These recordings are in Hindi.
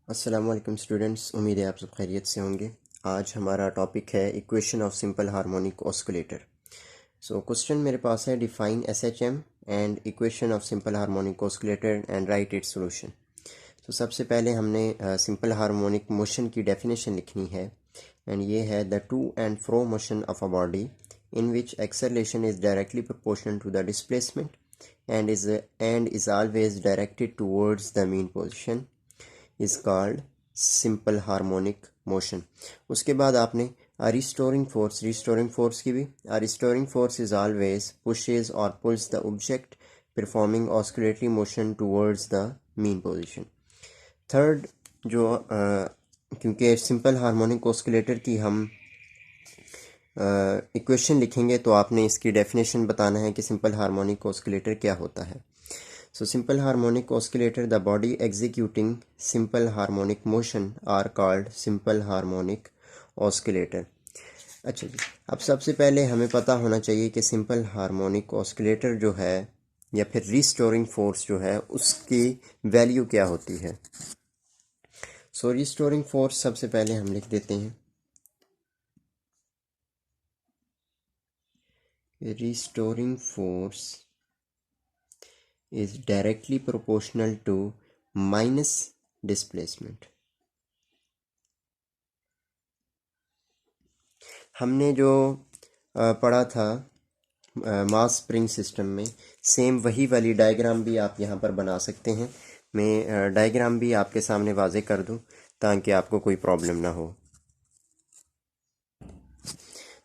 अस्सलाम वालेकुम स्टूडेंट्स, उम्मीद है आप सब खैरियत से होंगे। आज हमारा टॉपिक है equation of simple harmonic oscillator. So question मेरे पास है, define SHM and equation of simple harmonic oscillator and write its solution. तो सबसे पहले हमने सिंपल हार्मोनिक मोशन की डेफिनेशन लिखनी है, एंड ये है the to and fro motion of a body in which acceleration is directly proportional to the displacement and is always directed towards the mean position is called simple harmonic motion। उसके बाद आपने रिस्टोरिंग फोर्स की भी restoring force is always pushes or pulls the object performing oscillatory motion towards the mean position। Third जो क्योंकि सिंपल हार्मोनिक ऑस्किलेटर की हम इक्वेशन लिखेंगे तो आपने इसकी डेफिनेशन बताना है कि सिंपल हार्मोनिक ऑस्किलेटर क्या होता है। So simple harmonic oscillator, the body executing simple harmonic motion are called simple harmonic oscillator। अच्छा जी, अब सबसे पहले हमें पता होना चाहिए कि सिंपल हार्मोनिक ऑस्किलेटर जो है या फिर रिस्टोरिंग फोर्स जो है उसकी वैल्यू क्या होती है। सो रिस्टोरिंग फोर्स सबसे पहले हम लिख देते हैं, restoring force is directly proportional to minus displacement। हमने जो पढ़ा था मास स्प्रिंग सिस्टम में, सेम वही वाली डायग्राम भी आप यहाँ पर बना सकते हैं। मैं डायग्राम भी आपके सामने वाजे कर दूँ ताकि आपको कोई प्रॉब्लम ना हो।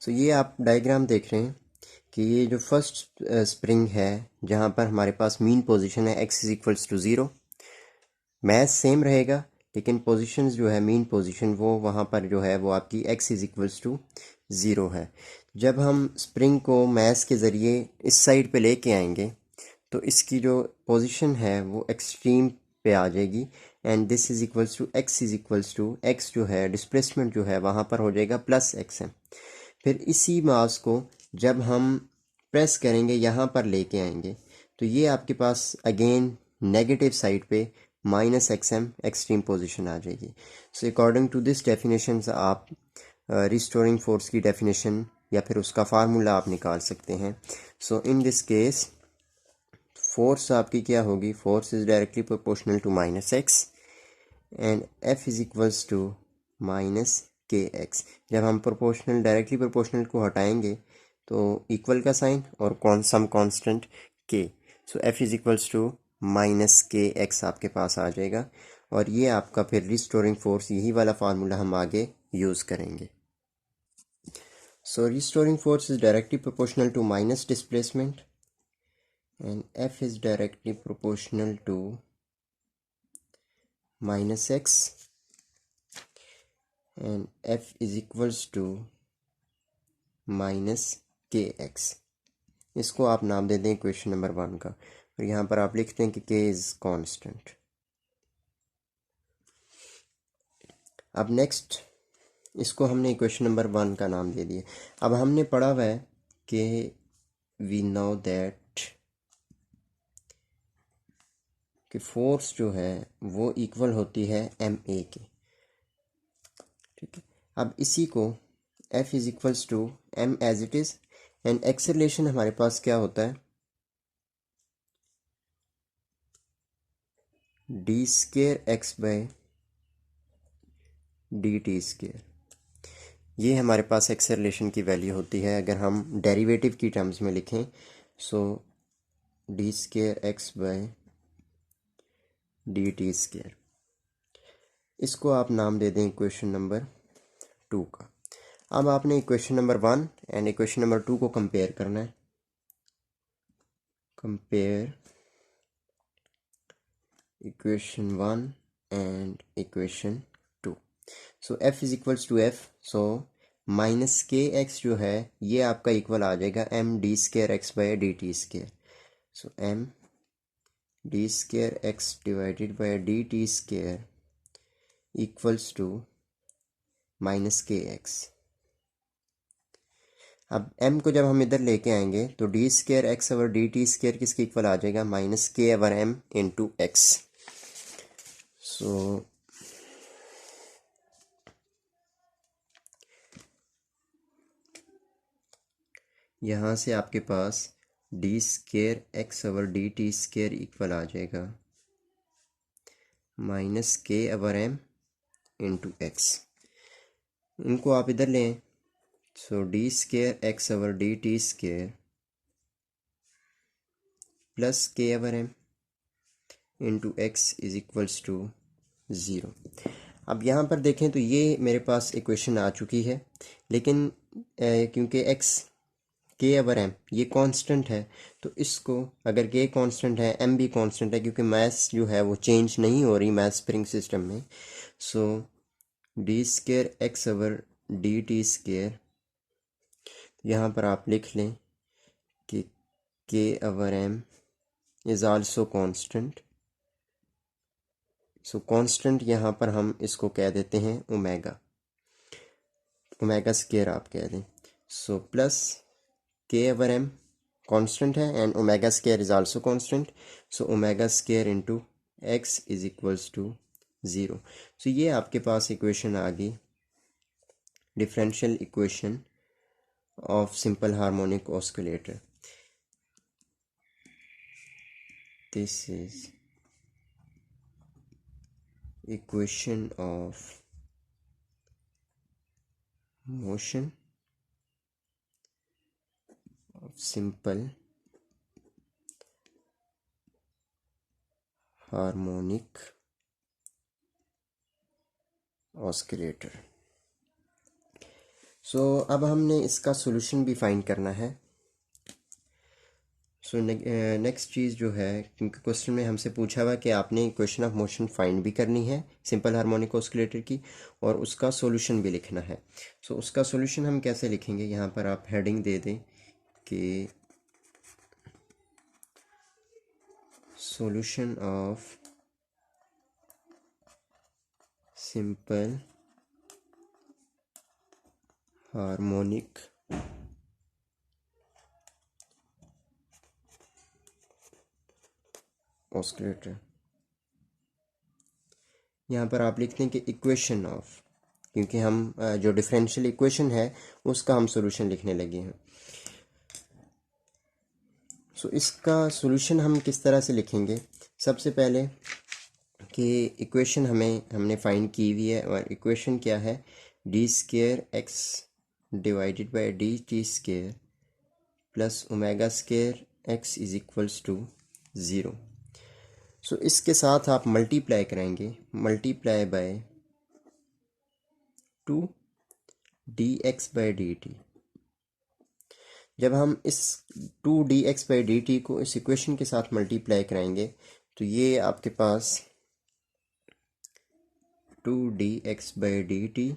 सो ये आप डायग्राम देख रहे हैं कि ये जो फर्स्ट स्प्रिंग है जहाँ पर हमारे पास मीन पोजीशन है x इज इक्वल्स टू 0, मैथ सेम रहेगा लेकिन पोजीशन जो है मीन पोजीशन वो वहाँ पर जो है वो आपकी x इज इक्वल्स टू 0 है। जब हम स्प्रिंग को मैथ के ज़रिए इस साइड पे लेके आएंगे तो इसकी जो पोजीशन है वो एक्सट्रीम पे आ जाएगी, and this is equals to x is equals to x जो है डिस्प्लेसमेंट जो है वहाँ पर हो जाएगा प्लस x है। फिर इसी मास को जब हम प्रेस करेंगे यहाँ पर लेके आएंगे तो ये आपके पास अगेन नेगेटिव साइड पे माइनस XM एक्सट्रीम पोजीशन आ जाएगी। So according to this definition आप रिस्टोरिंग फोर्स की डेफिनेशन या फिर उसका फार्मूला आप निकाल सकते हैं। So in this case force आपकी क्या होगी, force is directly proportional to minus X and F is equals to minus के एक्स। जब हम प्रोपोर्शनल डायरेक्टली प्रोपोर्शनल को हटाएंगे तो इक्वल का साइन और some constant k, so F is equals to minus के एक्स आपके पास आ जाएगा, और ये आपका फिर रिस्टोरिंग फोर्स, यही वाला फार्मूला हम आगे यूज़ करेंगे। So restoring force is directly proportional to minus displacement and F is directly proportional to minus X and f is equals to minus के एक्स। इसको आप नाम दे दें इक्वेशन नंबर 1 का, और यहाँ पर आप लिखते हैं कि k इज कांस्टेंट। अब नेक्स्ट इसको हमने इक्वेशन नंबर 1 का नाम दे दिया। अब हमने पढ़ा हुआ है कि वी नो दैट कि फोर्स जो है वो इक्वल होती है ma के, ठीक है। अब इसी को f is equals to m as it is, and acceleration हमारे पास क्या होता है, D square x by D T square. ये हमारे पास एक्सेलरेशन की वैल्यू होती है अगर हम डेरिवेटिव की टर्म्स में लिखें। So d square x by D T square, इसको आप नाम दे दें इक्वेशन नंबर 2 का। अब आपने equation number 1 and equation number 2 को कंपेयर करना है। Compare equation 1 and equation 2। So f is equals to f, so minus के एक्स जो है ये आपका इक्वल आ जाएगा m D square x by D T square. So m D square x divided by D T square equals to minus के एक्स। अब m को जब हम इधर लेके आएंगे तो D square x over d T square किसके इक्वल आ जाएगा, minus k over m into x. So यहाँ से आपके पास d square x over d T square equal आ जाएगा minus k over m into x. इनको आप इधर लें, so d square x over d T square plus k over m into x is equals to zero. अब यहाँ पर देखें तो ये मेरे पास इक्वेशन आ चुकी है, लेकिन क्योंकि x के ओवर एम ये कांस्टेंट है, तो इसको अगर के कांस्टेंट है m भी कांस्टेंट है, क्योंकि मास जो है वो चेंज नहीं हो रही मास स्प्रिंग सिस्टम में, so d square x over d T square, यहाँ पर आप लिख लें कि k over m is also constant. So constant यहाँ पर हम इसको कह देते हैं ओमेगा, ओमेगा स्केयर आप कह दें। So plus k over m constant है and omega square is also constant, so omega square into x is equals to zero. So ये आपके पास इक्वेशन आ गई, differential equation of simple harmonic oscillator. This is equation of motion of simple harmonic oscillator। So अब हमने इसका सॉल्यूशन भी फाइंड करना है। सो नेक्स्ट चीज़ जो है, क्योंकि क्वेश्चन में हमसे पूछा हुआ कि आपने इक्वेशन ऑफ मोशन फाइंड भी करनी है सिंपल हार्मोनिक ऑस्किलेटर की, और उसका सॉल्यूशन भी लिखना है। सो उसका सॉल्यूशन हम कैसे लिखेंगे, यहाँ पर आप हेडिंग दे दें कि solution of simple harmonic oscillator. यहाँ पर आप लिखते हैं कि इक्वेशन ऑफ, क्योंकि हम जो डिफरेंशियल इक्वेशन है उसका हम सॉल्यूशन लिखने लगे हैं। सो इसका सॉल्यूशन हम किस तरह से लिखेंगे, सबसे पहले कि इक्वेशन हमने फाइंड की हुई है, और इक्वेशन क्या है, D square x divided by D T square plus omega square x is equals to zero. So इसके साथ आप मल्टीप्लाई करेंगे, multiply by two d x by D t. जब हम इस two d x by D t को इस इक्वेशन के साथ मल्टीप्लाई कराएंगे तो ये आपके पास two d x by D t,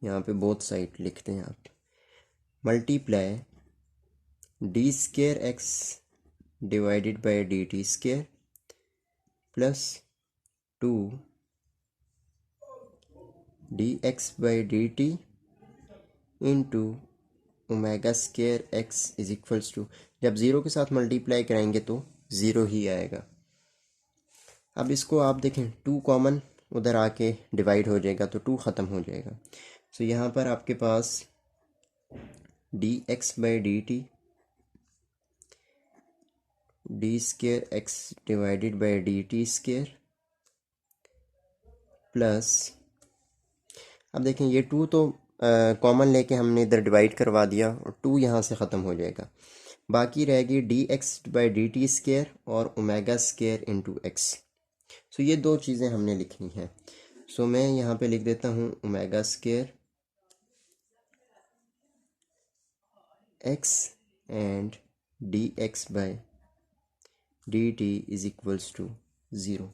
यहाँ पे बोथ साइड लिखते हैं आप, multiply d square x divided by D T square plus two d x by D T into omega square x is equals to, जब ज़ीरो के साथ मल्टीप्लाई कराएंगे तो ज़ीरो ही आएगा। अब इसको आप देखें, टू कॉमन उधर आके डिवाइड हो जाएगा तो टू ख़त्म हो जाएगा। सो यहाँ पर आपके पास d x by D t d square x divided by D T square plus, अब देखें ये टू तो कॉमन लेके हमने इधर डिवाइड करवा दिया और टू यहाँ से ख़त्म हो जाएगा, बाकी रहेगी D x by D T square और ओमेगा स्केयर इंटू एक्स। सो ये दो चीज़ें हमने लिखनी हैं। सो मैं यहाँ पे लिख देता हूँ omega square X and D x by D T is equals to zero.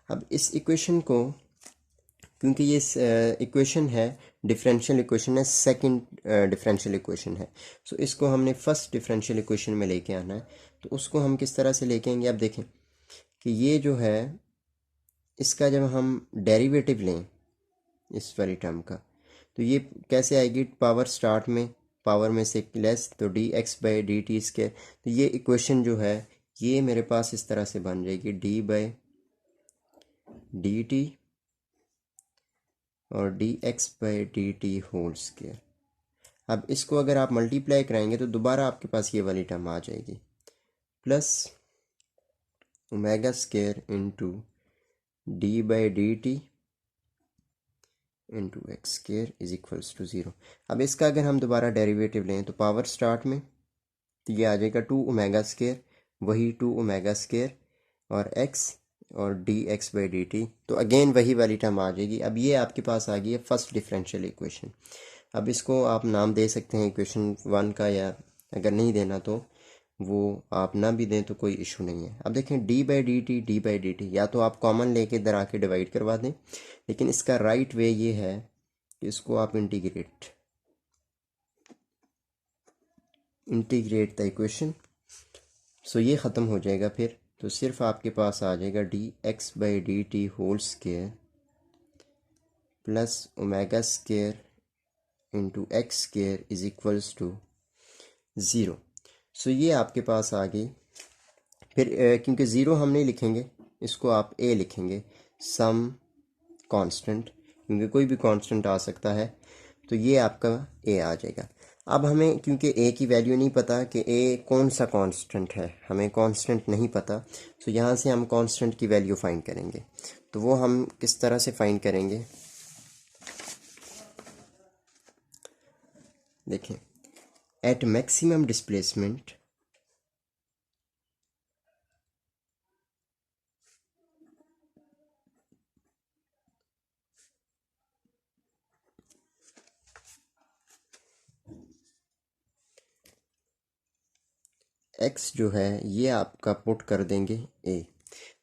अब इस इक्वेशन को, क्योंकि ये इक्वेशन है डिफरेंशियल इक्वेशन है, सेकंड डिफरेंशियल इक्वेशन है, सो इसको हमने फर्स्ट डिफरेंशियल इक्वेशन में लेके आना है। तो उसको हम किस तरह से लेके आएंगे, अब देखें कि ये जो है इसका जब हम डेरिवेटिव लें इस वाली टर्म का, तो ये कैसे आएगी, पावर स्टार्ट में पावर में से लेस, तो D x by D T square, तो ये इक्वेशन जो है ये मेरे पास इस तरह से बन जाएगी डी बाई डी टी और D x by D T whole square. अब इसको अगर आप मल्टीप्लाई कराएंगे तो दोबारा आपके पास ये वाली टर्म आ जाएगी, plus omega square into D by D T into X square is equals to 0। अब इसका अगर हम दोबारा डेरिवेटिव लें तो पावर स्टार्ट में तो ये आ जाएगा 2 ओमेगा स्क्वायर, वही 2 ओमेगा स्क्वायर और x और D x by D T, तो अगेन वही वाली टर्म आ जाएगी। अब ये आपके पास आ गई है फर्स्ट डिफरेंशियल इक्वेशन। अब इसको आप नाम दे सकते हैं इक्वेशन 1 का, या अगर नहीं देना तो वो आप ना भी दें तो कोई इशू नहीं है। अब देखें डी बाई डी टी या तो आप कॉमन लेके इधर आके डिवाइड करवा दें, लेकिन इसका राइट वे ये है कि इसको आप इंटीग्रेट द इक्वेशन, सो ये ख़त्म हो जाएगा। फिर तो सिर्फ आपके पास आ जाएगा D x by D T whole square plus omega square into X square is equals to 0। So ये आपके पास आ गई। फिर क्योंकि 0 हम नहीं लिखेंगे, इसको आप ए लिखेंगे, सम कांस्टेंट, क्योंकि कोई भी कांस्टेंट आ सकता है, तो ये आपका ए आ जाएगा। अब हमें क्योंकि ए की वैल्यू नहीं पता कि ए कौन सा कांस्टेंट है, हमें कांस्टेंट नहीं पता, तो यहाँ से हम कांस्टेंट की वैल्यू फाइंड करेंगे। तो वो हम किस तरह से फाइंड करेंगे, देखें, एट मैक्सिमम डिस्प्लेसमेंट x जो है ये आपका पुट कर देंगे a।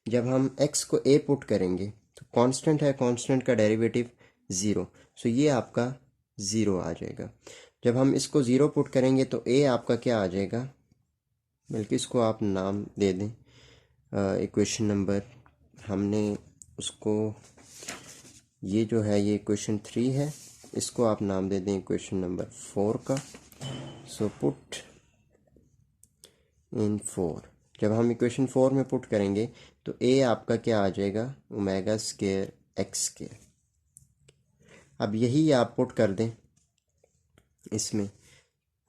जब हम x को a पुट करेंगे तो कांस्टेंट है, कांस्टेंट का डेरिवेटिव 0, सो ये आपका 0 आ जाएगा। जब हम इसको 0 पुट करेंगे तो a आपका क्या आ जाएगा, बल्कि इसको आप नाम दे दें इक्वेशन नंबर, हमने उसको, ये जो है ये इक्वेशन 3 है, इसको आप नाम दे दें इक्वेशन नंबर 4 का। सो पुट इन 4, जब हम इक्वेशन 4 में पुट करेंगे तो a आपका क्या आ जाएगा, ओमेगा स्क्वायर एक्स स्क्वायर। अब यही आप पुट कर दें इसमें,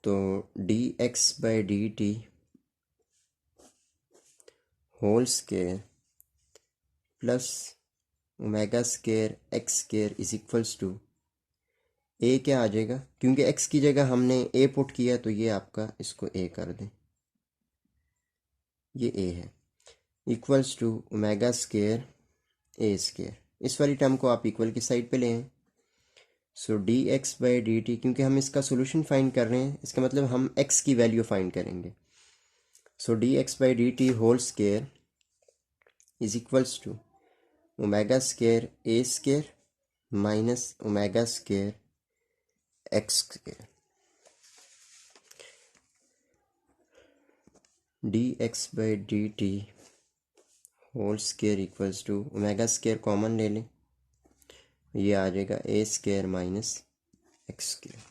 तो D x by D T whole square plus omega square x square is equals to a क्या आ जाएगा, क्योंकि x की जगह हमने a पुट किया तो ये आपका, इसको a कर दें, ये a है, equals to omega square A square. इस वाली टर्म को आप इक्वल की साइड पे ले आए। So D x by D t, क्योंकि हम इसका सोल्यूशन फाइंड कर रहे हैं, इसका मतलब हम x की वैल्यू फाइंड करेंगे। So D x by D T whole square is equals to omega square A square minus omega square x square. D x by D T whole square equals to omega square common ले लें, ये आ जाएगा a square minus x square,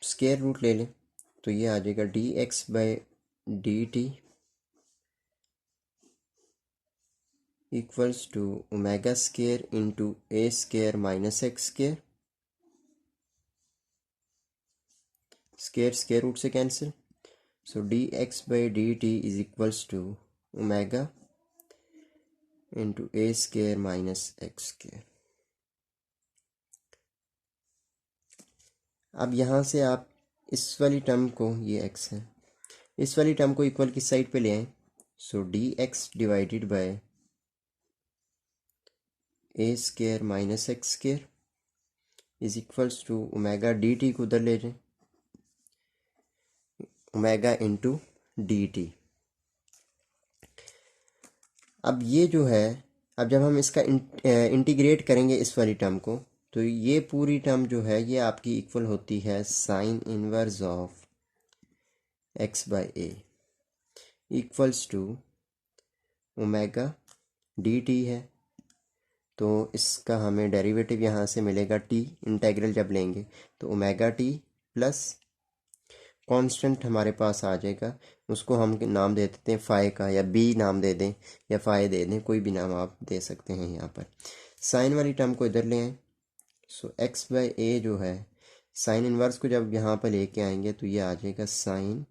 square root ले लें तो ये आ जाएगा D x by D t equals to omega square into A square minus x square, square square root से cancel. So D x by D T is equals to omega into A square minus x square. अब यहाँ से आप इस वाली टर्म को, ये x है, इस वाली टर्म को इक्वल की साइड पे ले आए। So D x divided by a square minus x square is equals to omega D t को उधर ले जाएं, ओमेगा इंटू डी टी। अब ये जो है, अब जब हम इसका इंटीग्रेट करेंगे इस वाली टर्म को, तो ये पूरी टर्म जो है ये आपकी इक्वल होती है sine inverse of X by A equals to omega D T है। तो इसका हमें डेरिवेटिव यहाँ से मिलेगा टी, इंटेग्रल जब लेंगे तो ओमेगा टी प्लस कांस्टेंट हमारे पास आ जाएगा, उसको हम नाम दे देते हैं फाई का, या बी नाम दे दें या फाई दे दें, कोई भी नाम आप दे सकते हैं यहाँ पर। साइन वाली टर्म को इधर ले आए। सो एक्स बाई ए जो है, साइन इनवर्स को जब यहाँ पर लेके आएंगे तो ये आ जाएगा sign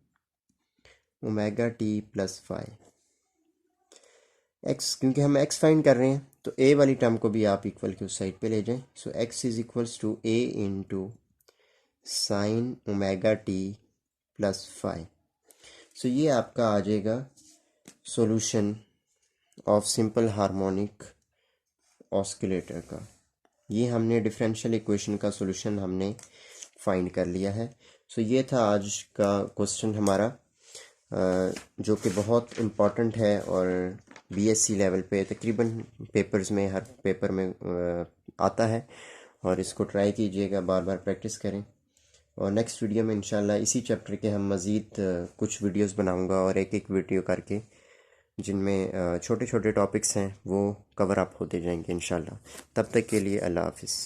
omega t plus five x, क्योंकि हम एक्स फाइंड कर रहे हैं तो ए वाली टर्म को भी आप इक्वल की उस साइड पे ले जाएं। So x is equals to a into sine omega t plus five. So ये आपका आ जाएगा solution of simple harmonic oscillator का। ये हमने डिफरेंशियल इक्वेशन का सॉल्यूशन हमने फाइंड कर लिया है। सो ये था आज का क्वेश्चन हमारा, जो कि बहुत इम्पॉर्टेंट है और बीएससी लेवल पे तकरीबन पेपर्स में, हर पेपर में आता है। और इसको ट्राई कीजिएगा, बार बार प्रैक्टिस करें। और नेक्स्ट वीडियो में इंशाल्लाह इसी चैप्टर के हम मज़ीद कुछ वीडियोस बनाऊंगा, और एक एक वीडियो करके जिनमें छोटे छोटे टॉपिक्स हैं वो कवर अप होते जाएंगे इंशाल्लाह। तब तक के लिए अल्लाह हाफिज़।